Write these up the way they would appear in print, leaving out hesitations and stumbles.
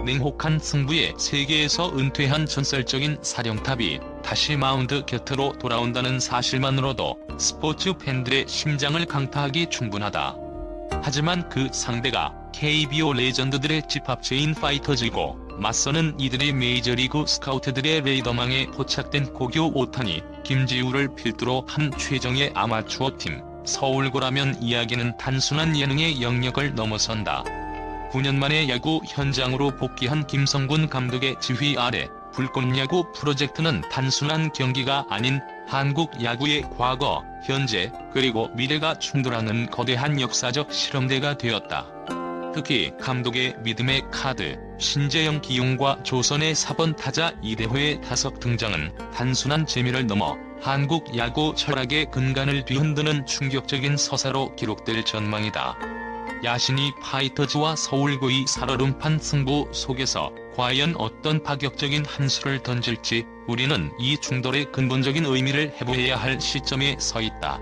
냉혹한 승부에 세계에서 은퇴한 전설적인 사령탑이 다시 마운드 곁으로 돌아온다는 사실만으로도 스포츠 팬들의 심장을 강타하기 충분하다. 하지만 그 상대가 KBO 레전드들의 집합체인 파이터즈이고 맞서는 이들이 메이저리그 스카우트들의 레이더망에 포착된 고교 오타니, 김지우를 필두로 한 최정예 아마추어 팀 서울고라면 이야기는 단순한 예능의 영역을 넘어선다. 9년 만에 야구 현장으로 복귀한 김성군 감독의 지휘 아래 불꽃야구 프로젝트는 단순한 경기가 아닌 한국 야구의 과거, 현재, 그리고 미래가 충돌하는 거대한 역사적 실험대가 되었다. 특히 감독의 믿음의 카드, 신재영 기용과 조선의 4번 타자 이대호의 타석 등장은 단순한 재미를 넘어 한국 야구 철학의 근간을 뒤흔드는 충격적인 서사로 기록될 전망이다. 야신이 파이터즈와 서울고의 살얼음판 승부 속에서 과연 어떤 파격적인 한 수를 던질지 우리는 이 충돌의 근본적인 의미를 해부해야 할 시점에 서 있다.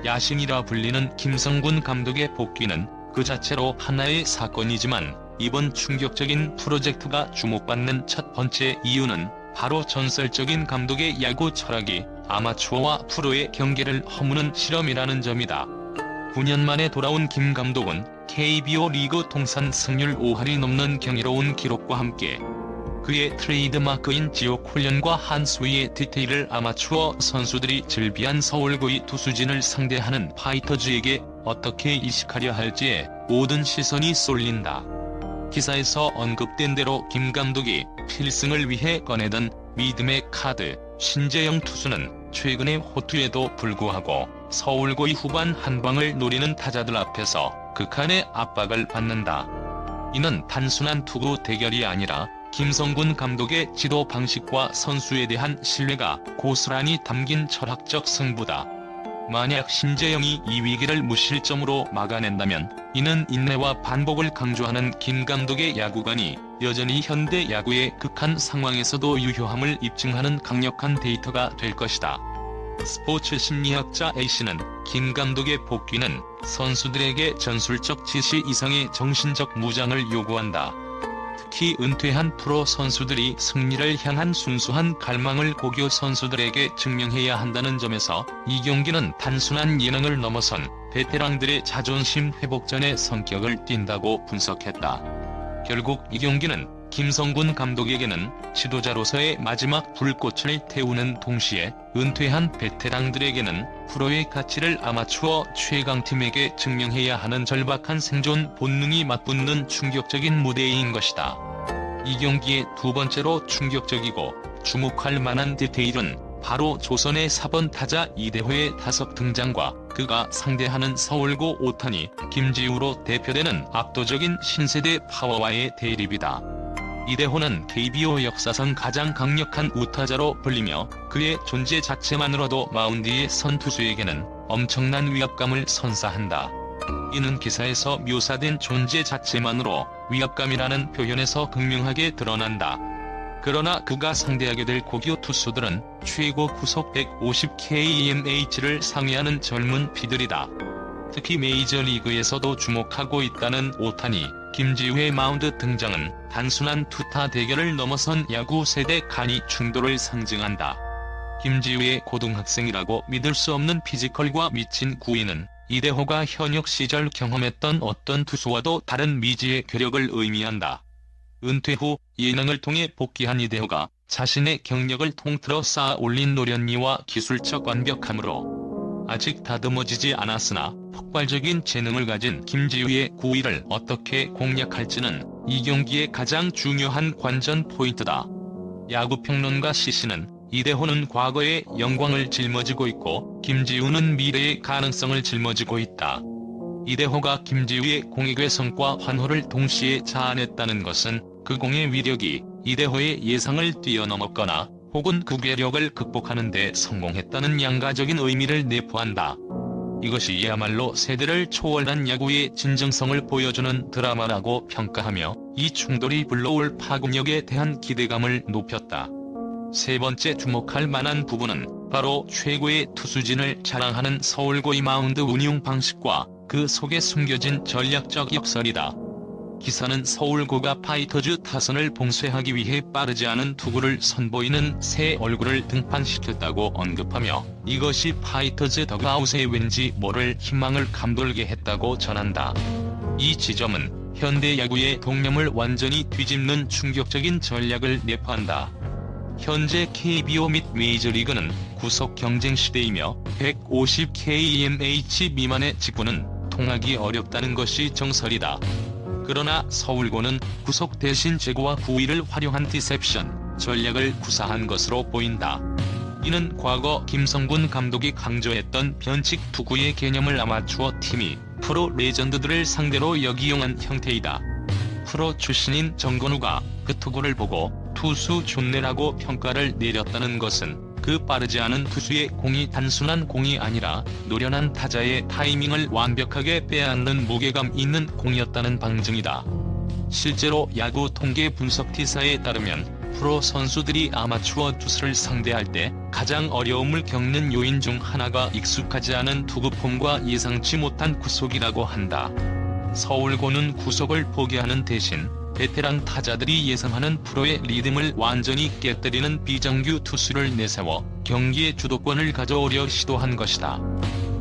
야신이라 불리는 김성군 감독의 복귀는 그 자체로 하나의 사건이지만 이번 충격적인 프로젝트가 주목받는 첫 번째 이유는 바로 전설적인 감독의 야구 철학이 아마추어와 프로의 경계를 허무는 실험이라는 점이다. 9년 만에 돌아온 김 감독은 KBO 리그 통산 승률 5할이 넘는 경이로운 기록과 함께 그의 트레이드마크인 지옥 훈련과 한 수위의 디테일을 아마추어 선수들이 즐비한 서울고의 투수진을 상대하는 파이터즈에게 어떻게 이식하려 할지에 모든 시선이 쏠린다. 기사에서 언급된 대로 김 감독이 필승을 위해 꺼내던 믿음의 카드, 신재영 투수는 최근의 호투에도 불구하고 서울고의 후반 한방을 노리는 타자들 앞에서 극한의 압박을 받는다. 이는 단순한 투구 대결이 아니라 김성군 감독의 지도 방식과 선수에 대한 신뢰가 고스란히 담긴 철학적 승부다. 만약 신재영이 이 위기를 무실점으로 막아낸다면 이는 인내와 반복을 강조하는 김 감독의 야구관이 여전히 현대 야구의 극한 상황에서도 유효함을 입증하는 강력한 데이터가 될 것이다. 스포츠 심리학자 A씨는 김 감독의 복귀는 선수들에게 전술적 지시 이상의 정신적 무장을 요구한다. 특히 은퇴한 프로 선수들이 승리를 향한 순수한 갈망을 고교 선수들에게 증명해야 한다는 점에서 이 경기는 단순한 예능을 넘어선 베테랑들의 자존심 회복전의 성격을 띈다고 분석했다. 결국 이 경기는 김성군 감독에게는 지도자로서의 마지막 불꽃을 태우는 동시에 은퇴한 베테랑들에게는 프로의 가치를 아마추어 최강팀에게 증명해야 하는 절박한 생존 본능이 맞붙는 충격적인 무대인 것이다. 이 경기의 두 번째로 충격적이고 주목할 만한 디테일은 바로 조선의 4번 타자 이대호의 타석 등장과 그가 상대하는 서울고 오타니, 김지우로 대표되는 압도적인 신세대 파워와의 대립이다. 이대호는 KBO 역사상 가장 강력한 우타자로 불리며 그의 존재 자체만으로도 마운드에 선 투수에게는 엄청난 위압감을 선사한다. 이는 기사에서 묘사된 존재 자체만으로 위압감이라는 표현에서 극명하게 드러난다. 그러나 그가 상대하게 될 고교 투수들은 최고 구속 150kmh를 상회하는 젊은 피들이다. 특히 메이저리그에서도 주목하고 있다는 오타니, 김지우의 마운드 등장은 단순한 투타 대결을 넘어선 야구 세대 간이 충돌을 상징한다. 김지우의 고등학생이라고 믿을 수 없는 피지컬과 미친 구위는 이대호가 현역 시절 경험했던 어떤 투수와도 다른 미지의 괴력을 의미한다. 은퇴 후 예능을 통해 복귀한 이대호가 자신의 경력을 통틀어 쌓아 올린 노련미와 기술적 완벽함으로 아직 다듬어지지 않았으나 폭발적인 재능을 가진 김지우의 구위를 어떻게 공략할지는 이 경기의 가장 중요한 관전 포인트다. 야구평론가 C씨는 이대호는 과거의 영광을 짊어지고 있고 김지우는 미래의 가능성을 짊어지고 있다. 이대호가 김지우의 공익의 성과 환호를 동시에 자아냈다는 것은 그 공의 위력이 이대호의 예상을 뛰어넘었거나 혹은 그 괴력을 극복하는 데 성공했다는 양가적인 의미를 내포한다. 이것이야말로 세대를 초월한 야구의 진정성을 보여주는 드라마라고 평가하며 이 충돌이 불러올 파급력에 대한 기대감을 높였다. 세 번째 주목할 만한 부분은 바로 최고의 투수진을 자랑하는 서울고의 마운드 운용 방식과 그 속에 숨겨진 전략적 역설이다. 기사는 서울고가 파이터즈 타선을 봉쇄하기 위해 빠르지 않은 투구를 선보이는 새 얼굴을 등판시켰다고 언급하며 이것이 파이터즈 더그아웃에 왠지 모를 희망을 감돌게 했다고 전한다. 이 지점은 현대 야구의 동념을 완전히 뒤집는 충격적인 전략을 내포한다. 현재 KBO 및 메이저리그는 구속 경쟁 시대이며 150kmh 미만의 직구는 통하기 어렵다는 것이 정설이다. 그러나 서울고는 구속 대신 제구와 구위를 활용한 디셉션 전략을 구사한 것으로 보인다. 이는 과거 김성군 감독이 강조했던 변칙 투구의 개념을 아마추어 팀이 프로 레전드들을 상대로 역이용한 형태이다. 프로 출신인 정건우가 그 투구를 보고 투수 존내라고 평가를 내렸다는 것은 그 빠르지 않은 투수의 공이 단순한 공이 아니라 노련한 타자의 타이밍을 완벽하게 빼앗는 무게감 있는 공이었다는 방증이다. 실제로 야구 통계 분석 T사에 따르면 프로 선수들이 아마추어 투수를 상대할 때 가장 어려움을 겪는 요인 중 하나가 익숙하지 않은 투구폼과 예상치 못한 구속이라고 한다. 서울고는 구속을 포기하는 대신 베테랑 타자들이 예상하는 프로의 리듬을 완전히 깨뜨리는 비정규 투수를 내세워 경기의 주도권을 가져오려 시도한 것이다.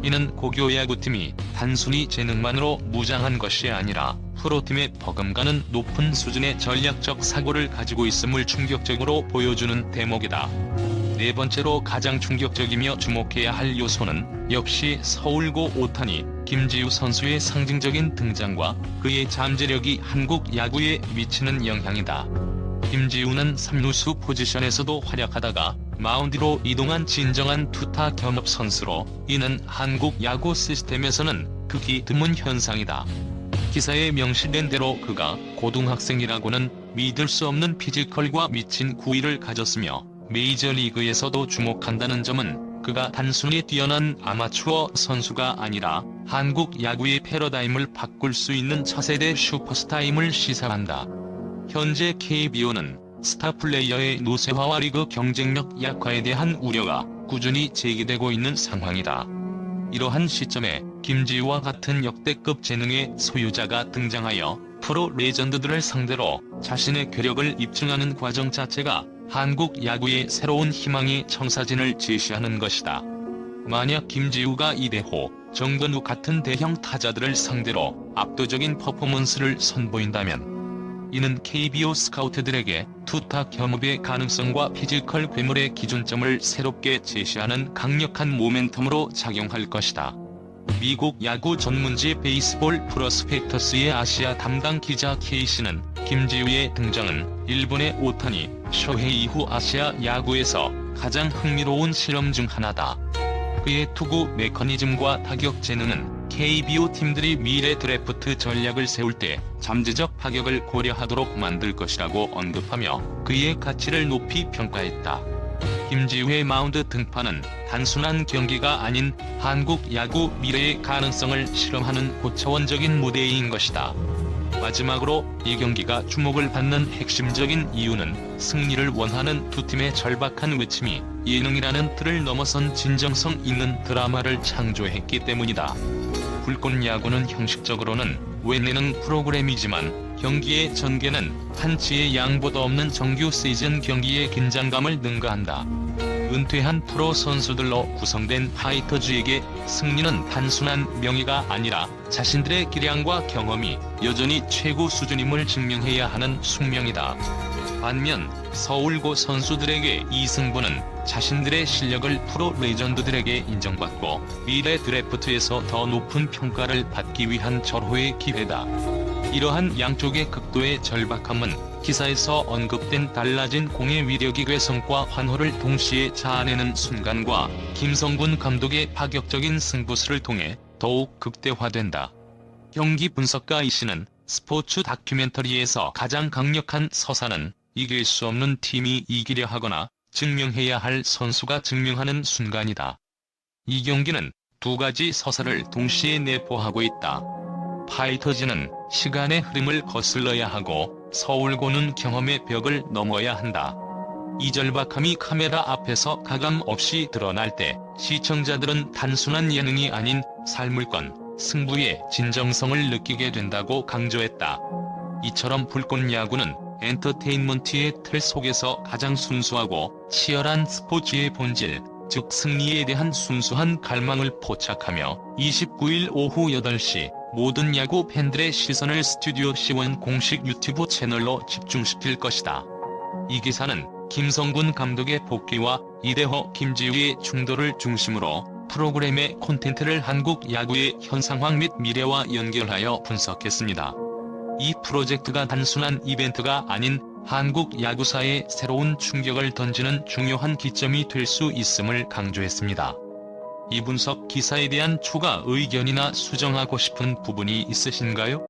이는 고교 야구팀이 단순히 재능만으로 무장한 것이 아니라 프로팀의 버금가는 높은 수준의 전략적 사고를 가지고 있음을 충격적으로 보여주는 대목이다. 네 번째로 가장 충격적이며 주목해야 할 요소는 역시 서울고 오타니 김지우 선수의 상징적인 등장과 그의 잠재력이 한국 야구에 미치는 영향이다. 김지우는 3루수 포지션에서도 활약하다가 마운드로 이동한 진정한 투타 겸업 선수로 이는 한국 야구 시스템에서는 극히 드문 현상이다. 기사에 명시된 대로 그가 고등학생이라고는 믿을 수 없는 피지컬과 미친 구위를 가졌으며 메이저리그에서도 주목한다는 점은 그가 단순히 뛰어난 아마추어 선수가 아니라 한국 야구의 패러다임을 바꿀 수 있는 차세대 슈퍼스타임을 시사한다. 현재 KBO는 스타 플레이어의 노쇠화와 리그 경쟁력 약화에 대한 우려가 꾸준히 제기되고 있는 상황이다. 이러한 시점에 김지우와 같은 역대급 재능의 소유자가 등장하여 프로 레전드들을 상대로 자신의 괴력을 입증하는 과정 자체가 한국 야구의 새로운 희망의 청사진을 제시하는 것이다. 만약 김지우가 이대호, 정건우 같은 대형 타자들을 상대로 압도적인 퍼포먼스를 선보인다면 이는 KBO 스카우트들에게 투타 겸업의 가능성과 피지컬 괴물의 기준점을 새롭게 제시하는 강력한 모멘텀으로 작용할 것이다. 미국 야구 전문지 베이스볼 프로스펙터스의 아시아 담당 기자 K씨는 김지우의 등장은 일본의 오타니, 쇼헤이 이후 아시아 야구에서 가장 흥미로운 실험 중 하나다. 그의 투구 메커니즘과 타격 재능은 KBO 팀들이 미래 드래프트 전략을 세울 때 잠재적 파격을 고려하도록 만들 것이라고 언급하며 그의 가치를 높이 평가했다. 김지우의 마운드 등판은 단순한 경기가 아닌 한국 야구 미래의 가능성을 실험하는 고차원적인 무대인 것이다. 마지막으로 이 경기가 주목을 받는 핵심적인 이유는 승리를 원하는 두 팀의 절박한 외침이 예능이라는 틀을 넘어선 진정성 있는 드라마를 창조했기 때문이다. 불꽃 야구는 형식적으로는 외내는 프로그램이지만 경기의 전개는 한치의 양보도 없는 정규 시즌 경기의 긴장감을 능가한다. 은퇴한 프로 선수들로 구성된 파이터즈에게 승리는 단순한 명예가 아니라 자신들의 기량과 경험이 여전히 최고 수준임을 증명해야 하는 숙명이다. 반면 서울고 선수들에게 이 승부는 자신들의 실력을 프로 레전드들에게 인정받고 미래 드래프트에서 더 높은 평가를 받기 위한 절호의 기회다. 이러한 양쪽의 극도의 절박함은 기사에서 언급된 달라진 공의 위력의 괴성과 환호를 동시에 자아내는 순간과 김성군 감독의 파격적인 승부수를 통해 더욱 극대화된다. 경기 분석가 이씨는 스포츠 다큐멘터리에서 가장 강력한 서사는 이길 수 없는 팀이 이기려 하거나 증명해야 할 선수가 증명하는 순간이다. 이 경기는 두 가지 서사를 동시에 내포하고 있다. 파이터즈는 시간의 흐름을 거슬러야 하고 서울고는 경험의 벽을 넘어야 한다. 이 절박함이 카메라 앞에서 가감 없이 드러날 때 시청자들은 단순한 예능이 아닌 삶을건 승부의 진정성을 느끼게 된다고 강조했다. 이처럼 불꽃 야구는 엔터테인먼트의 틀 속에서 가장 순수하고 치열한 스포츠의 본질, 즉 승리에 대한 순수한 갈망을 포착하며 29일 오후 8시 모든 야구 팬들의 시선을 스튜디오 C1 공식 유튜브 채널로 집중시킬 것이다. 이 기사는 김성군 감독의 복귀와 이대호, 김지우의 충돌을 중심으로 프로그램의 콘텐츠를 한국 야구의 현 상황 및 미래와 연결하여 분석했습니다. 이 프로젝트가 단순한 이벤트가 아닌 한국 야구사에 새로운 충격을 던지는 중요한 기점이 될 수 있음을 강조했습니다. 이 분석 기사에 대한 추가 의견이나 수정하고 싶은 부분이 있으신가요?